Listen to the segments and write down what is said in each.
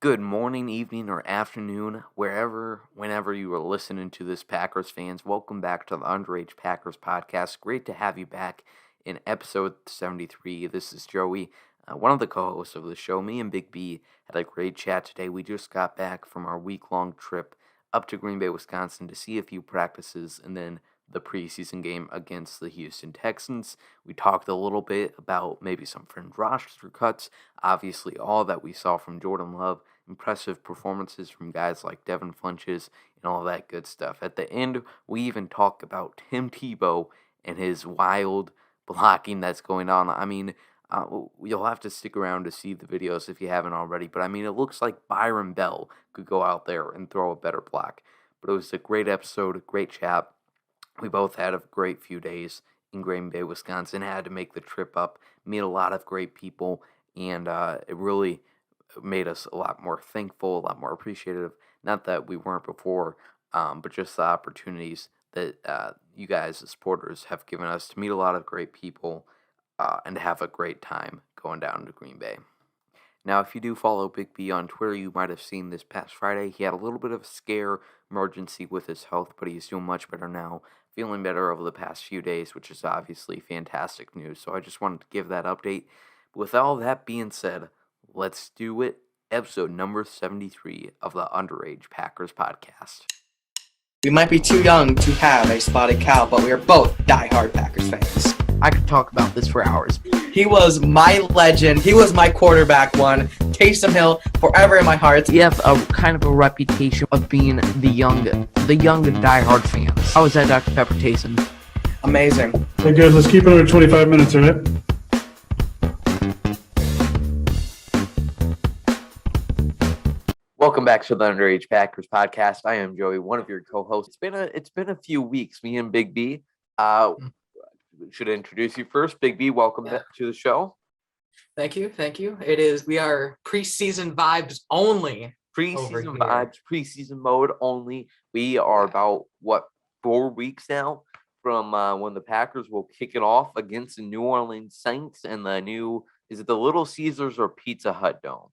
Good morning, evening, or afternoon, whenever you are listening to this, Packers fans. Welcome back to the Underage Packers podcast. Great to have you back in episode 73. This is Joey, one of the co-hosts of the show. Me and Big B had a great chat today. We just got back from our week-long trip up to Green Bay, Wisconsin to see a few practices and then the preseason game against the Houston Texans. We talked a little bit about maybe some fringe roster cuts, obviously all that we saw from Jordan Love, impressive performances from guys like Devin Funches and all that good stuff. At the end, we even talk about Tim Tebow and his wild blocking that's going on. I mean, you'll have to stick around to see the videos if you haven't already, but I mean, it looks like Byron Bell could go out there and throw a better block. But it was a great episode, a great chat. We both had a great few days in Green Bay, Wisconsin. Had to make the trip up, meet a lot of great people, and it really made us a lot more thankful, a lot more appreciative. Not that we weren't before, but just the opportunities that you guys, as supporters, have given us to meet a lot of great people and to have a great time going down to Green Bay. Now, if you do follow Big B on Twitter, you might have seen this past Friday. He had a little bit of a scare emergency with his health, but he's doing much better now, feeling better over the past few days, which is obviously fantastic news. So I just wanted to give that update. But with all that being said, let's do it. Episode number 73 of the Underage Packers podcast. We might be too young to have a spotted cow, but we are both diehard Packers fans. I could talk about this for hours. He was my legend. He was my quarterback one. Taysom Hill, forever in my heart. You have a kind of a reputation of being the young diehard fans. How is that, Dr. Pepper Taysom? Amazing. Okay, good. Let's keep it under 25 minutes, all right? Welcome back to the Underage Packers podcast. I am Joey, one of your co-hosts. It's been a few weeks. Me and Big B. Should introduce you first. Big B, welcome back to the show. Thank you. We are preseason vibes only. Preseason vibes, preseason mode only. We are about 4 weeks now from when the Packers will kick it off against the New Orleans Saints and is it the Little Caesars or Pizza Hut Dome?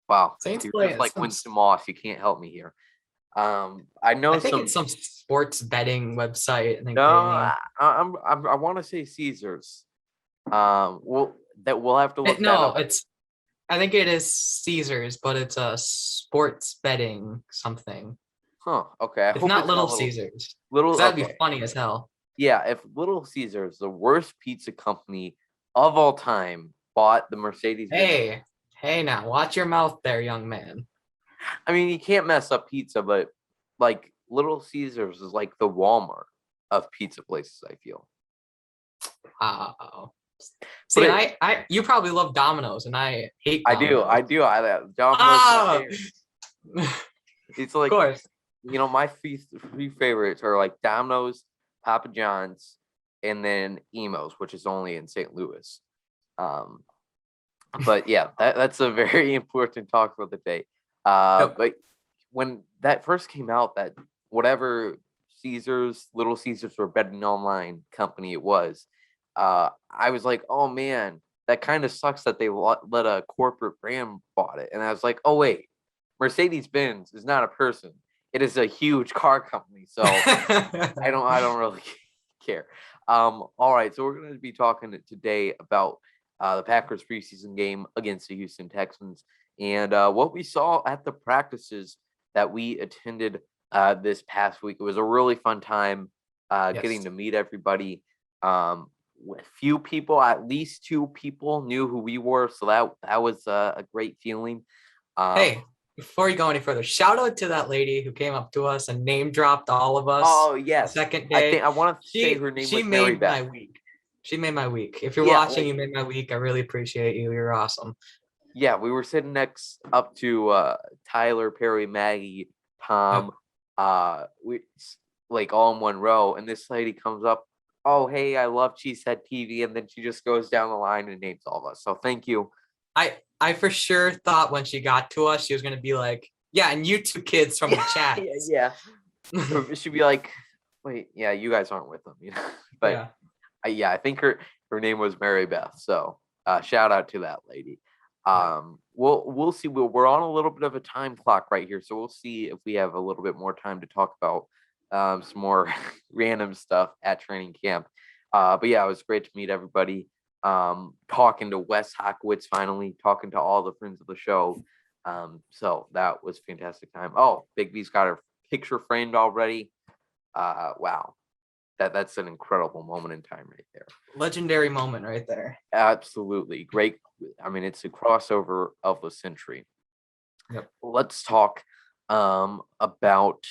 Wow, Saints you're play just like Winston Moss. You can't help me here. I think it's some sports betting website. I want to say Caesars. We'll have to look. I think it is Caesars, but it's a sports betting something. Huh. Okay. It's not Little Caesars. That'd be funny as hell. Yeah, if Little Caesars, the worst pizza company of all time, bought the Mercedes. Hey, now watch your mouth there, young man. I mean, you can't mess up pizza, but like Little Caesars is like the Walmart of pizza places, I feel. Wow. See, you probably love Domino's, and I hate Domino's. I do. Domino's. It's like, of course. My three favorites are like Domino's, Papa John's, and then Emo's, which is only in St. Louis. But yeah, that's a very important talk for the day. But when that first came out, that whatever Little Caesars were betting online company it was, I was like, oh man, that kind of sucks that they let a corporate brand bought it. And I was like, oh wait, Mercedes-Benz is not a person; it is a huge car company. So I don't really care. All right, so we're going to be talking today about the Packers preseason game against the Houston Texans. And what we saw at the practices that we attended this past week, it was a really fun time getting to meet everybody. Few people, at least 2 people, knew who we were, so that was a great feeling. Hey, before you go any further, shout out to that lady who came up to us and name dropped all of us. Oh yes, second day. I want to say her name was Mary Beth. My week. She made my week. If you're watching, you made my week. I really appreciate you. You're awesome. Yeah, we were sitting next up to Tyler, Perry, Maggie, Tom, we like all in one row, and this lady comes up. Oh, hey, I love Cheesehead TV, and then she just goes down the line and names all of us. So thank you. I for sure thought when she got to us, she was gonna be like, yeah, and you 2 kids from the chat. Yeah. She'd be like, wait, yeah, you guys aren't with them, But I think her name was Mary Beth. So Shout out to that lady. We'll see. We're on a little bit of a time clock right here, so we'll see if we have a little bit more time to talk about some more random stuff at training camp. But yeah, it was great to meet everybody. Talking to Wes Hockowitz finally, talking to all the friends of the show. So that was a fantastic time. Oh, Big B's got her picture framed already. Wow. That's an incredible moment in time right there. Legendary moment right there. Absolutely. Great. I mean, it's a crossover of the century. Yep. Let's talk about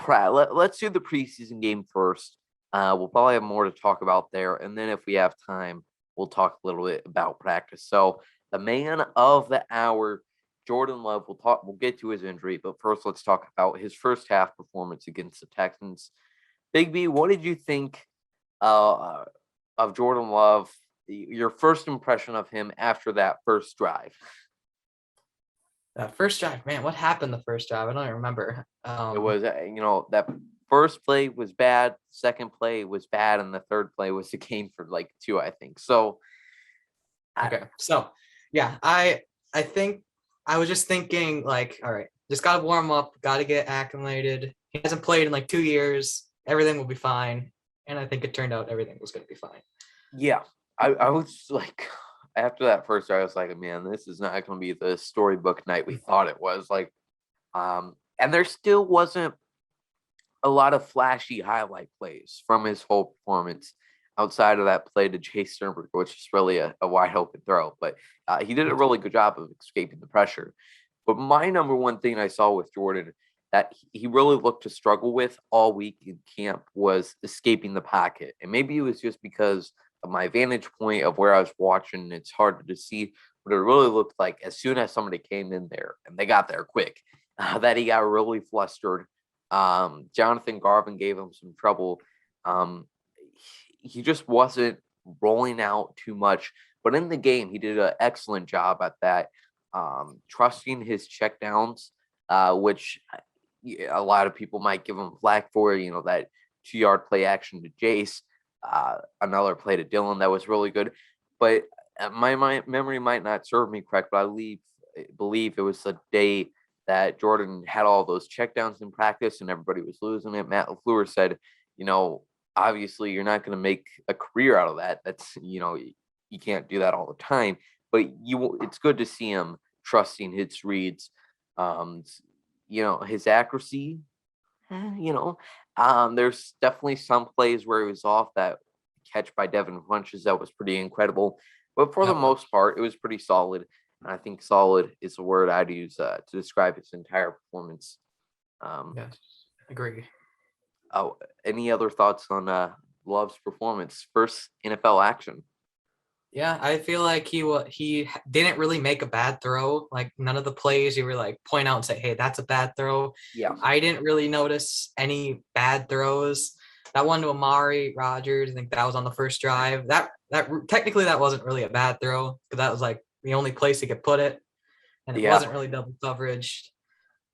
let's do the preseason game first. We'll probably have more to talk about there. And then if we have time, we'll talk a little bit about practice. So the man of the hour, Jordan Love, we'll get to his injury, but first let's talk about his first half performance against the Texans. Big B, what did you think of Jordan Love? Your first impression of him after that first drive? That first drive, man, what happened the first drive? I don't even remember. It was, that first play was bad, second play was bad, and the third play was a gain for like 2, I think. So, okay. So, yeah, I think I was just thinking like, all right, just got to warm up, got to get acclimated. He hasn't played in like 2 years. Everything will be fine. And I think it turned out everything was going to be fine. Yeah, I was like, after that first drive, I was like, man, this is not going to be the storybook night we thought it was. Like, and there still wasn't a lot of flashy highlight plays from his whole performance outside of that play to Jay Sternberg, which is really a wide open throw. But he did a really good job of escaping the pressure. But my number one thing I saw with Jordan that he really looked to struggle with all week in camp was escaping the pocket. And maybe it was just because of my vantage point of where I was watching. It's hard to see, but it really looked like as soon as somebody came in there, and they got there quick, that he got really flustered. Jonathan Garvin gave him some trouble. He just wasn't rolling out too much. But in the game, he did an excellent job at that, trusting his checkdowns, which a lot of people might give him flack for, that 2-yard play action to Jace, another play to Dylan that was really good. But my memory might not serve me correct, but I believe it was the day that Jordan had all those checkdowns in practice and everybody was losing it. Matt LaFleur said, obviously you're not going to make a career out of that. That's, you can't do that all the time, but it's good to see him trusting his reads. His accuracy, there's definitely some plays where he was off. That catch by Devin Funches, that was pretty incredible. But for the most part, it was pretty solid. And I think solid is a word I'd use to describe his entire performance. Yes, agree. Oh, any other thoughts on Love's performance? First NFL action. Yeah, I feel like he didn't really make a bad throw. Like none of the plays you were like point out and say, hey, that's a bad throw. Yeah. I didn't really notice any bad throws. That one to Amari Rodgers, I think that was on the first drive. That technically that wasn't really a bad throw because that was like the only place he could put it, and it wasn't really double coverage.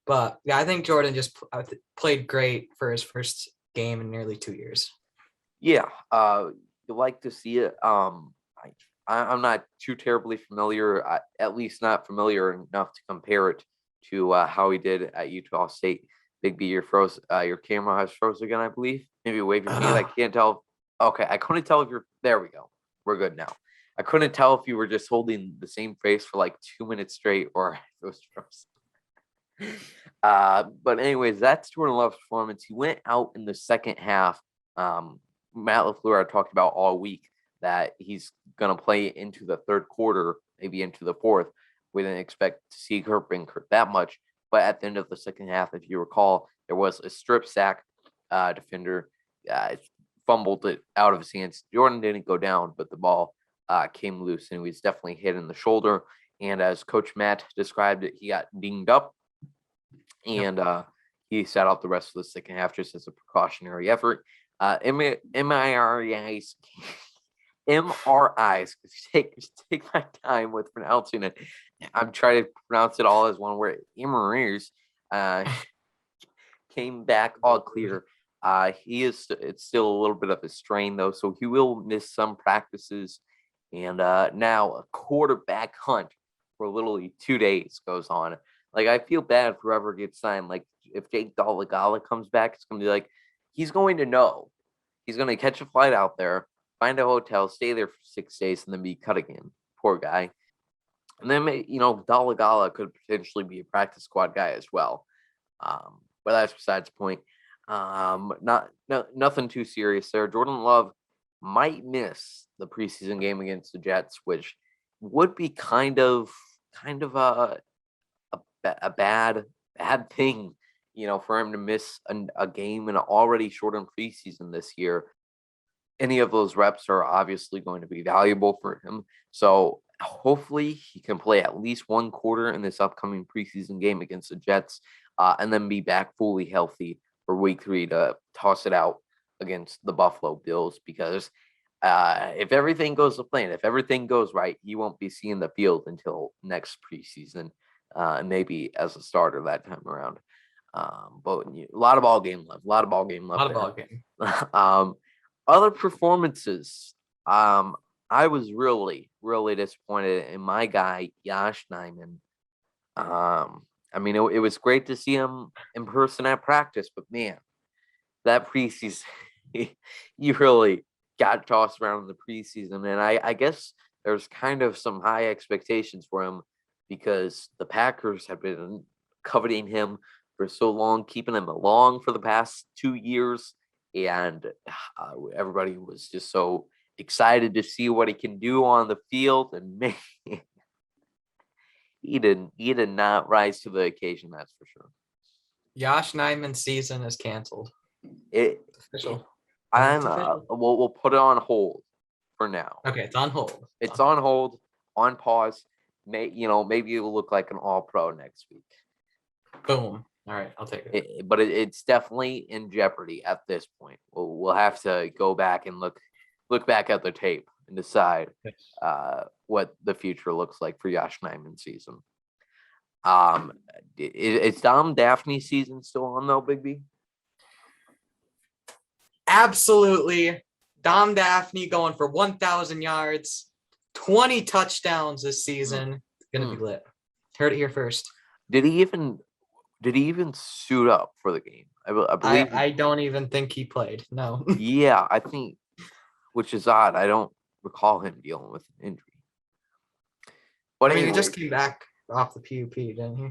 But yeah, I think Jordan just played great for his first game in nearly 2 years. Yeah, you like to see it. I'm not too terribly familiar, at least not familiar enough to compare it to how he did at Utah State. Big B, your camera has froze again, I believe. Maybe wave your hand. I can't tell. Okay, I couldn't tell if you're. There we go. We're good now. I couldn't tell if you were just holding the same face for like 2 minutes straight or if it was frozen. But anyways, that's Jordan Love's performance. He went out in the second half. Matt LaFleur talked about all week that he's going to play into the third quarter, maybe into the fourth. We didn't expect to see Kurt that much. But at the end of the second half, if you recall, there was a strip sack defender fumbled it out of his hands. Jordan didn't go down, but the ball came loose, and he was definitely hit in the shoulder. And as Coach Matt described it, he got dinged up, and he sat out the rest of the second half just as a precautionary effort. MRIs. Take my time with pronouncing it. I'm trying to pronounce it all as one word. MRIs came back all clear. It's still a little bit of a strain though, so he will miss some practices And now a quarterback hunt for literally 2 days goes on. Like, I feel bad for whoever gets signed. Like, if Jake Dolegala comes back, it's going to be like, he's going to know. He's going to catch a flight out there, find a hotel, stay there for 6 days, and then be cut again. Poor guy. And then, Dolegala could potentially be a practice squad guy as well. But that's besides the point. Nothing too serious there. Jordan Love might miss the preseason game against the Jets, which would be kind of a bad thing, for him to miss a game in an already shortened preseason this year. Any of those reps are obviously going to be valuable for him. So hopefully he can play at least one quarter in this upcoming preseason game against the Jets, and then be back fully healthy for week 3 to toss it out against the Buffalo Bills. Because if everything goes to plan, if everything goes right, he won't be seeing the field until next preseason, maybe as a starter that time around. But a lot of ball game left. Other performances. I was really, really disappointed in my guy, Josh Nijman. It was great to see him in person at practice, but man, that preseason, you really got tossed around in the preseason. And I guess there's kind of some high expectations for him because the Packers have been coveting him for so long, keeping him along for the past 2 years. And everybody was just so excited to see what he can do on the field. And man, he did not rise to the occasion, that's for sure. Josh Nijman's season is canceled. It's official. We'll put it on hold for now. Okay, it's on hold. It's on hold, on pause. Maybe it'll look like an all-pro next week. Boom. All right, I'll take it. But it's definitely in jeopardy at this point. We'll have to go back and look back at the tape and decide what the future looks like for Josh Nijman's season. Is Dom Daphne's season still on though, Big B? Absolutely. Dom Daphne going for 1,000 yards, 20 touchdowns this season. It's gonna be lit. Heard it here first. Did he even suit up for the game? I believe. I don't even think he played. No. Yeah, I think, which is odd. I don't recall him dealing with an injury. But anyway, he just came back off the PUP, didn't he?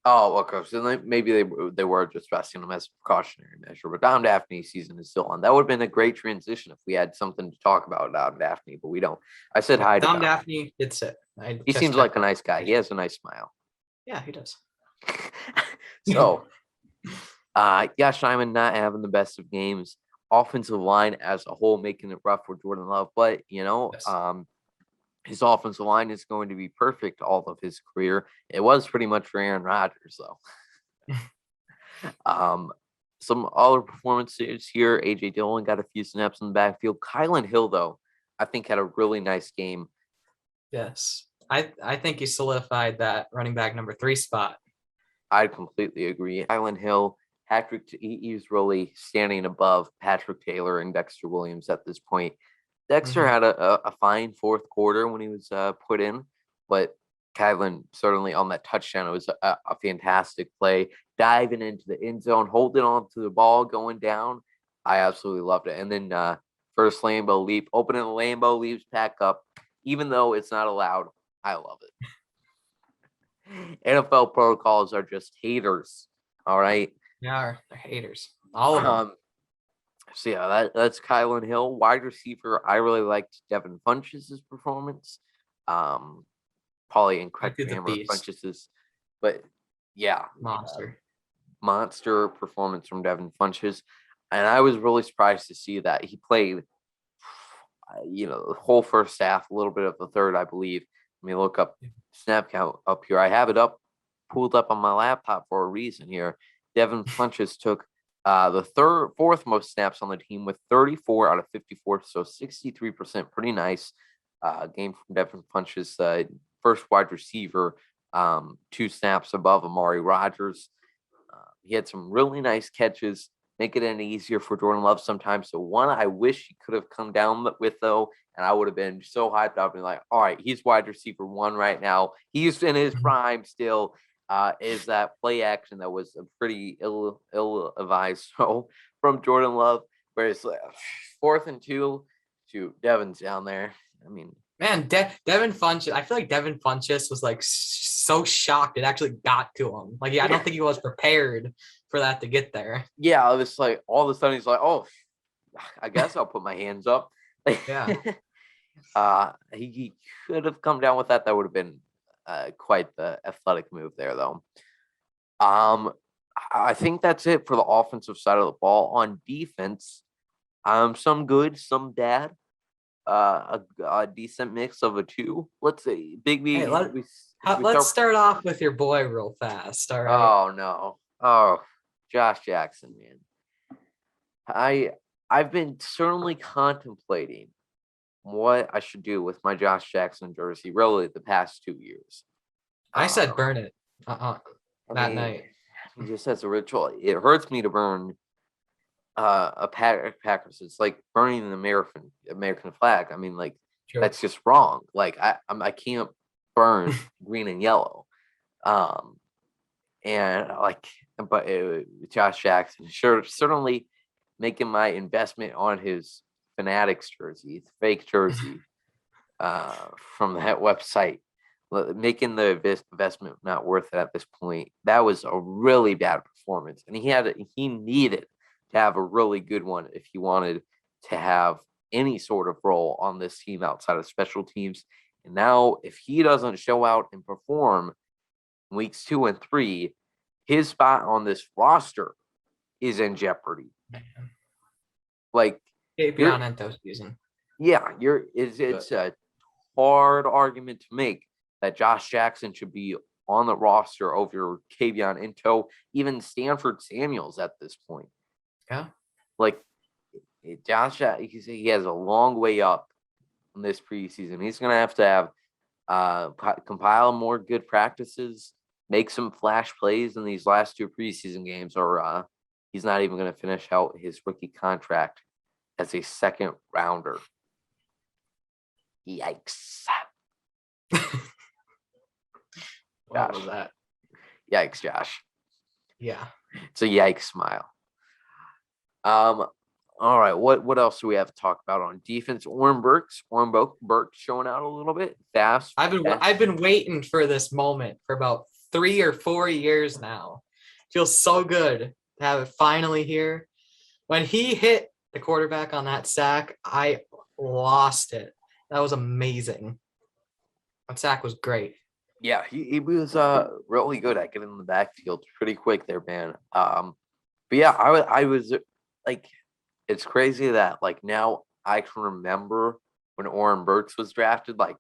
Oh, okay. So maybe they were just resting him as a precautionary measure. But Dom Daphne's season is still on. That would have been a great transition if we had something to talk about Dom Daphne, but we don't. I said hi to Dom Daphne. It's it. He seems like a nice guy. He has a nice smile. Yeah, he does. So, Josh Nijman not having the best of games. Offensive line as a whole making it rough for Jordan Love, but Yes. His offensive line is going to be perfect all of his career. It was pretty much for Aaron Rodgers, though. Some other performances here. A.J. Dillon got a few snaps in the backfield. Kylan Hill, though, I think had a really nice game. Yes. I think he solidified that running back number 3 spot. I completely agree. Kylan Hill, he's really standing above Patrick Taylor and Dexter Williams at this point. Dexter had a fine fourth quarter when he was put in, but Keflan certainly on that touchdown, it was a fantastic play. Diving into the end zone, holding on to the ball, going down. I absolutely loved it. And then first Lambeau leap, opening the Lambeau, leaps back up. Even though it's not allowed, I love it. NFL protocols are just haters, all right? They are. They're haters. All of them. So yeah, that's Kylan Hill. Wide receiver, I really liked Devin Funchess' performance. Probably incredible Funchess', but yeah, monster performance from Devin Funchess. And I was really surprised to see that he played, the whole first half, a little bit of the third, I believe. Let me look up snap count up here. I have it pulled up on my laptop for a reason here. Devin Funchess took the fourth most snaps on the team with 34 out of 54, so 63%. Pretty nice game from Devin Funchess, first wide receiver, 2 snaps above Amari Rodgers. He had some really nice catches, make it any easier for Jordan Love sometimes. So one I wish he could have come down with, though, and I would have been so hyped up and like, all right, he's wide receiver 1 right now. He's in his prime still. Is that play action that was a pretty ill-advised throw from Jordan Love, where it's like 4th and 2, shoot, Devin's down there. I mean, man, Devin Funchess. I feel like Devin Funchess was like so shocked it actually got to him. Like, I don't think he was prepared for that to get there. Yeah, I was like, all of a sudden he's like, oh, I guess I'll put my hands up. Yeah. He could have come down with that. That would have been quite the athletic move there, though. I think that's it for the offensive side of the ball. On defense, some good, some bad. A decent mix of a two. Let's say Big B. Hey, let's start off with your boy real fast. All right. Oh no. Oh, Josh Jackson, man. I've been certainly contemplating what I should do with my Josh Jackson jersey really the past 2 years. I said burn it that night. Just as a ritual, it hurts me to burn a Packers. It's like burning an American flag. I mean, like, Sure. that's just wrong. Like, I can't burn green and yellow. And like, but Josh Jackson certainly making my investment on his Fanatics jersey, fake jersey, from that website, making the investment not worth it at this point. That was a really bad performance, and he needed to have a really good one if he wanted to have any sort of role on this team outside of special teams. And now, if he doesn't show out and perform in weeks 2 and 3, his spot on this roster is in jeopardy. Like, Keflan Ento season. yeah, it's a hard argument to make that Josh Jackson should be on the roster over Keflan Ento, even Stanford Samuels at this point. Yeah. Like, Josh, he has a long way up in this preseason. He's going to have compile more good practices, make some flash plays in these last 2 preseason games, or he's not even going to finish out his rookie contract as a second rounder. Yikes. What was that? Yikes, Josh. Yeah. It's a yikes smile. All right, what else do we have to talk about on defense? Burks showing out a little bit fast. I've been waiting for this moment for about 3 or 4 years now. Feels so good to have it finally here. When he hit the quarterback on that sack, I lost it. That was amazing. That sack was great. Yeah, he was really good at getting in the backfield pretty quick there, man. But yeah, I was like, it's crazy that like now I can remember when Burks was drafted. Like,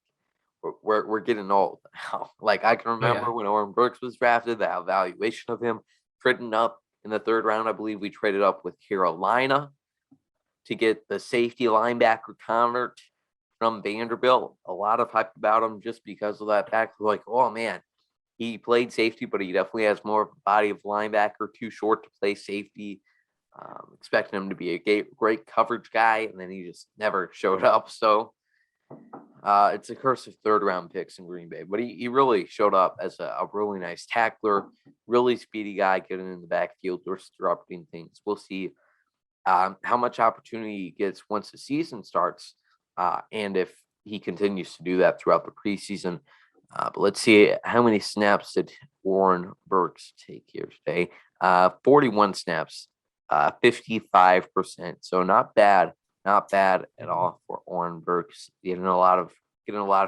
we're getting old now. Like, I can remember when Burks was drafted, the evaluation of him trading up in the 3rd round. I believe we traded up with Carolina to get the safety linebacker convert from Vanderbilt. A lot of hype about him just because of that fact. Like, oh man, he played safety, but he definitely has more of a body of linebacker, too short to play safety. Expecting him to be a great coverage guy, and then he just never showed up. So it's a curse of 3rd round picks in Green Bay, but he really showed up as a really nice tackler, really speedy guy, getting in the backfield, disrupting things. We'll see how much opportunity he gets once the season starts, and if he continues to do that throughout the preseason. But let's see, how many snaps did Warren Burks take here today? 41 snaps. 55%. So not bad at all for Oren Burks. Getting a lot of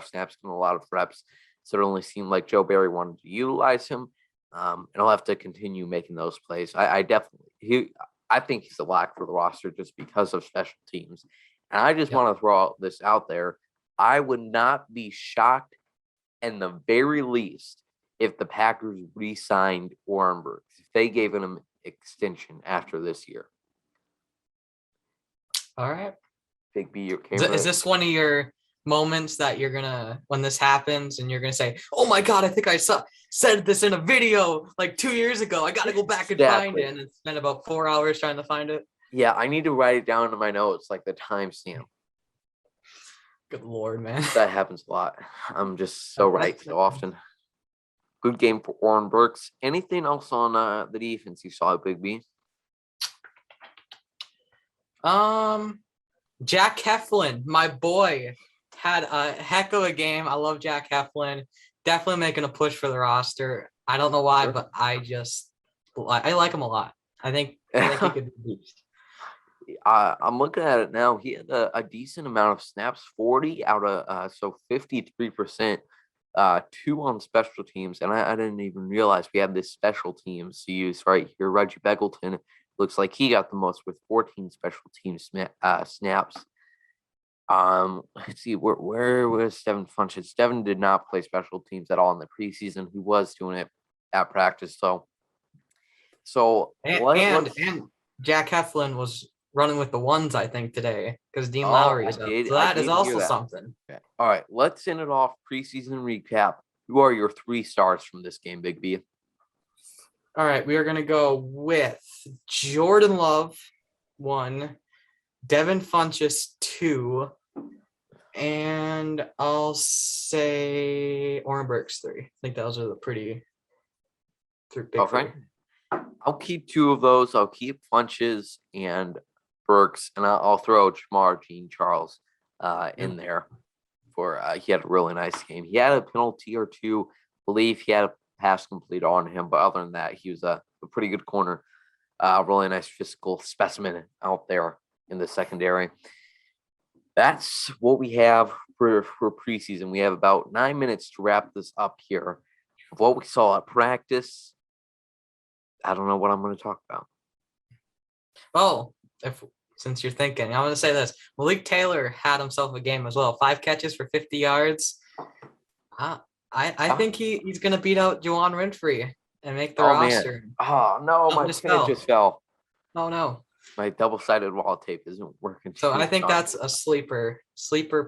snaps, getting a lot of reps. So it only seemed like Joe Barry wanted to utilize him. And I'll have to continue making those plays. I think he's a lock for the roster just because of special teams. And I just want to throw this out there. I would not be shocked in the very least if the Packers re-signed Oren Burks, if they gave him extension after this year. All right. Big B, your camera. Is this one of your moments that you're gonna when this happens and you're gonna say, "Oh my God, I think I said this in a video like 2 years ago. I gotta go back and find it." And it's been about 4 hours trying to find it. Yeah, I need to write it down in my notes, like the timestamp. Good Lord, man. That happens a lot. I'm just so right so often. Good game for Oren Burks. Anything else on the defense you saw at Big B? Jack Keflan, my boy, had a heck of a game. I love Jack Keflan. Definitely making a push for the roster. I don't know why, but I like him a lot. I think he could be beast. I'm looking at it now. He had a decent amount of snaps, 40 out of so 53%, 2 on special teams, and I didn't even realize we had this special teams to use right here. Reggie Beggleton looks like he got the most with 14 special team snaps. Let's see, where was Devin Funchess? Devin did not play special teams at all in the preseason. He was doing it at practice, and Jack Keflan was running with the ones, I think, today because Dean Lowry is up. So that is also something. Okay. All right, let's end it off. Preseason recap. Who are your 3 stars from this game, Big B? All right, we are going to go with Jordan Love, 1, Devin Funchess, 2, and I'll say Oren Burks, 3. I think those are the pretty big. Okay. 3. I'll keep 2 of those. I'll keep Funchess and Burks, and I'll throw Jamar Jean-Charles in there for he had a really nice game. He had a penalty or 2. I believe he had a pass complete on him, but other than that, he was a pretty good corner. Really nice physical specimen out there in the secondary. That's what we have for preseason. We have about 9 minutes to wrap this up here. What we saw at practice, I don't know what I'm going to talk about. Oh, since you're thinking, I'm going to say this. Malik Taylor had himself a game as well. 5 catches for 50 yards. I think he's going to beat out Juwan Winfrey and make the roster. Man. Oh, no, my pen just fell. Oh, no. My double-sided wall tape isn't working. So I think that's a sleeper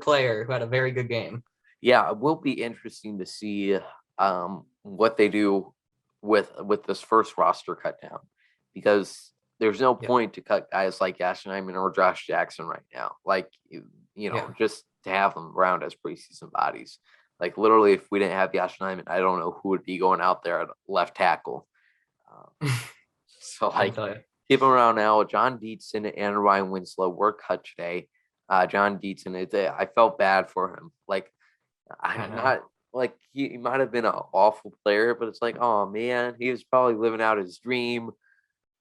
player who had a very good game. Yeah, it will be interesting to see what they do with this first roster cut down, because there's no point to cut guys like Ashton Hyman or Josh Jackson right now. Like, just to have them around as preseason bodies. Like, literally, if we didn't have Ashton Hyman, I don't know who would be going out there at left tackle. So, keep them around now. John Dietzen and Ryan Winslow were cut today. John Dietzen, I felt bad for him. Like, I'm not like he might have been an awful player, but it's like, oh man, he was probably living out his dream.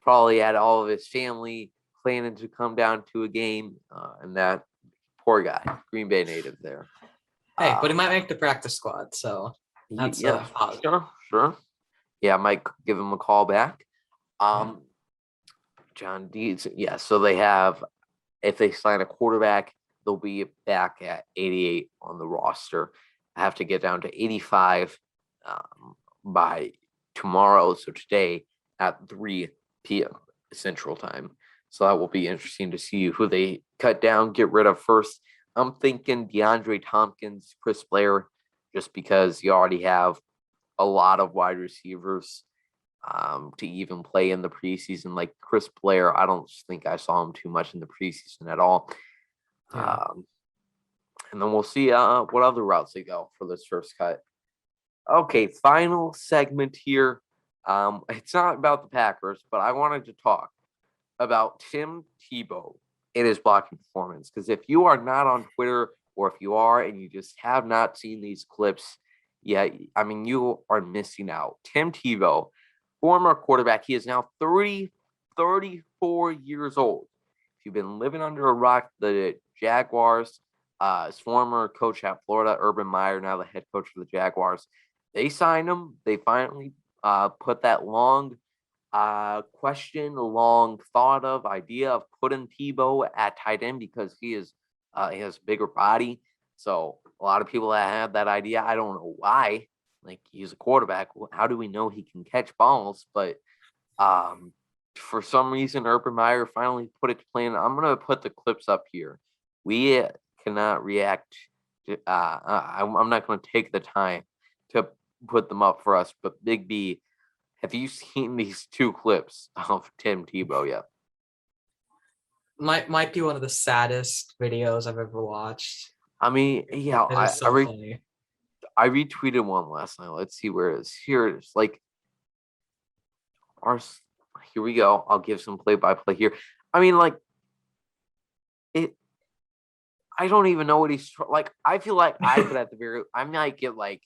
Probably had all of his family planning to come down to a game, and that poor guy, Green Bay native there. Hey, but he might make the practice squad, so that's sure. Yeah, I might give him a call back. John Deeds, so they have, if they sign a quarterback, they'll be back at 88 on the roster. I have to get down to 85 by tomorrow, so today at 3 p.m. Central Time. So that will be interesting to see who they cut down, get rid of first. I'm thinking DeAndre Tompkins, Chris Blair, just because you already have a lot of wide receivers to even play in the preseason. Like Chris Blair, I don't think I saw him too much in the preseason at all. Yeah. And then we'll see what other routes they go for this first cut. Okay, final segment here. It's not about the Packers, but I wanted to talk about Tim Tebow and his blocking performance. Because if you are not on Twitter, or if you are and you just have not seen these clips, you are missing out. Tim Tebow, former quarterback, he is now 34 years old. If you've been living under a rock, the Jaguars, his former coach at Florida, Urban Meyer, now the head coach of the Jaguars, they signed him. They finally put that long thought of idea of putting Tebow at tight end because he has a bigger body. So a lot of people that have that idea, I don't know why. Like, he's a quarterback. How do we know he can catch balls? But for some reason, Urban Meyer finally put it to plan. I'm going to put the clips up here. We cannot react I'm not going to take the time to put them up for us. But Big B, have you seen these two clips of Tim Tebow yet? Might be one of the saddest videos I've ever watched. I mean, yeah, It is so funny. I retweeted one last night. Let's see where it is. Here it is. Like, here we go. I'll give some play-by-play here. I mean, like, I don't even know what he's like. I feel like I could I might get like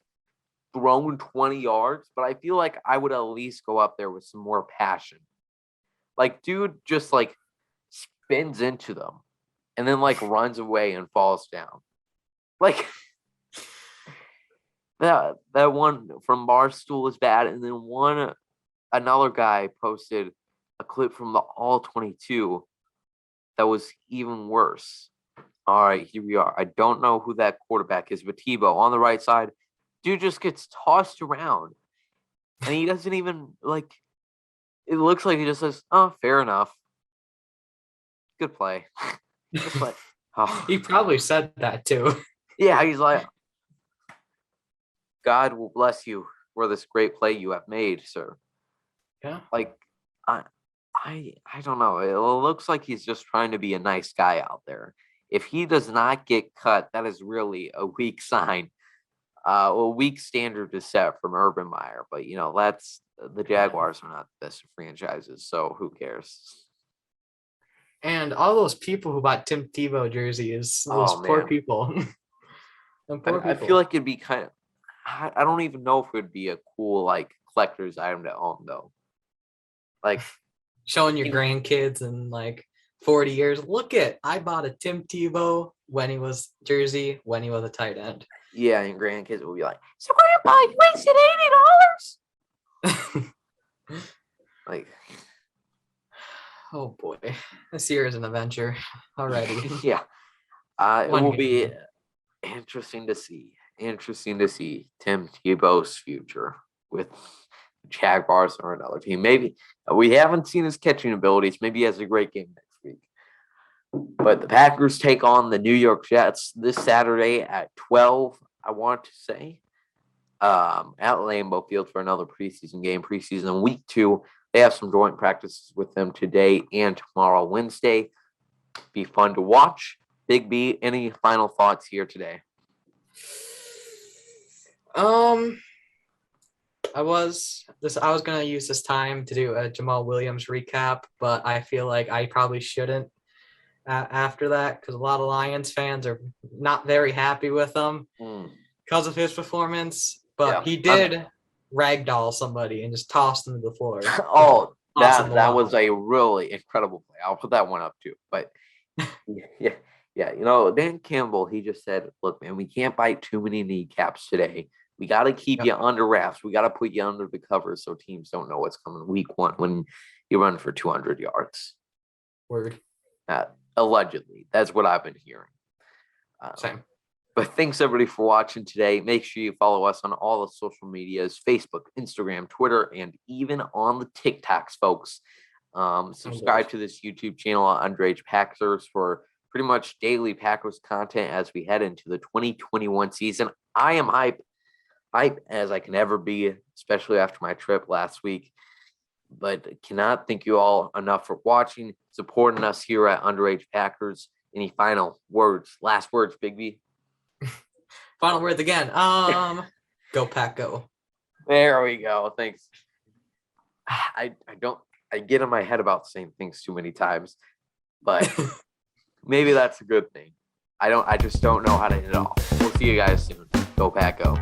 thrown 20 yards, but I feel like I would at least go up there with some more passion. Like, dude just like spins into them and then like runs away and falls down. Like that one from Barstool is bad, and then another guy posted a clip from the All 22 that was even worse. All right, here we are. I don't know who that quarterback is, but Tebow on the right side, dude just gets tossed around, and he doesn't even like. It looks like he just says, "Oh, fair enough. Good play." Good play. Oh. He probably said that too. Yeah, he's like, "God will bless you for this great play you have made, sir." Yeah. Like, I don't know. It looks like he's just trying to be a nice guy out there. If he does not get cut, that is really a weak sign. A weak standard to set from Urban Meyer. But, that's the Jaguars are not the best of franchises, so who cares? And all those people who bought Tim Tebow jerseys, those poor people. I feel like it'd be kind of, I don't even know if it would be a cool, like, collector's item to own, though. Like, showing your grandkids in like 40 years. I bought a Tim Tebow when he was a tight end. Yeah, and grandkids will be like, "So Grandpa, you wasted $80?" Like, oh boy, this year is an adventure already. Yeah, it will be interesting to see. Interesting to see Tim Tebow's future with Jaguars or another team. Maybe we haven't seen his catching abilities. Maybe he has a great game next week. But the Packers take on the New York Jets this Saturday at 12, I want to say, at Lambeau Field for another preseason game. Preseason week 2. They have some joint practices with them today and tomorrow, Wednesday. Be fun to watch. Big B, any final thoughts here today? I was gonna use this time to do a Jamal Williams recap, but I feel like I probably shouldn't after that, because a lot of Lions fans are not very happy with him because of his performance. But he did ragdoll somebody and just tossed him to the floor. Oh, that was a really incredible play. I'll put that one up too. But yeah. Dan Campbell, he just said, "Look, man, we can't bite too many kneecaps today. We got to keep you under wraps. We got to put you under the covers so teams don't know what's coming week 1 when you run for 200 yards." Word. Allegedly. That's what I've been hearing. Same. But thanks, everybody, for watching today. Make sure you follow us on all the social medias, Facebook, Instagram, Twitter, and even on the TikToks, folks. Subscribe to this YouTube channel at Underage Packers for pretty much daily Packers content as we head into the 2021 season. I am hype as I can ever be, especially after my trip last week. But cannot thank you all enough for watching, supporting us here at Underage Packers. Any final words, last words, Big B? Final words again. Go Pack, go. There we go. Thanks. I get in my head about saying things too many times, but maybe that's a good thing. I just don't know how to hit it off. We'll see you guys soon. Go Pack, go.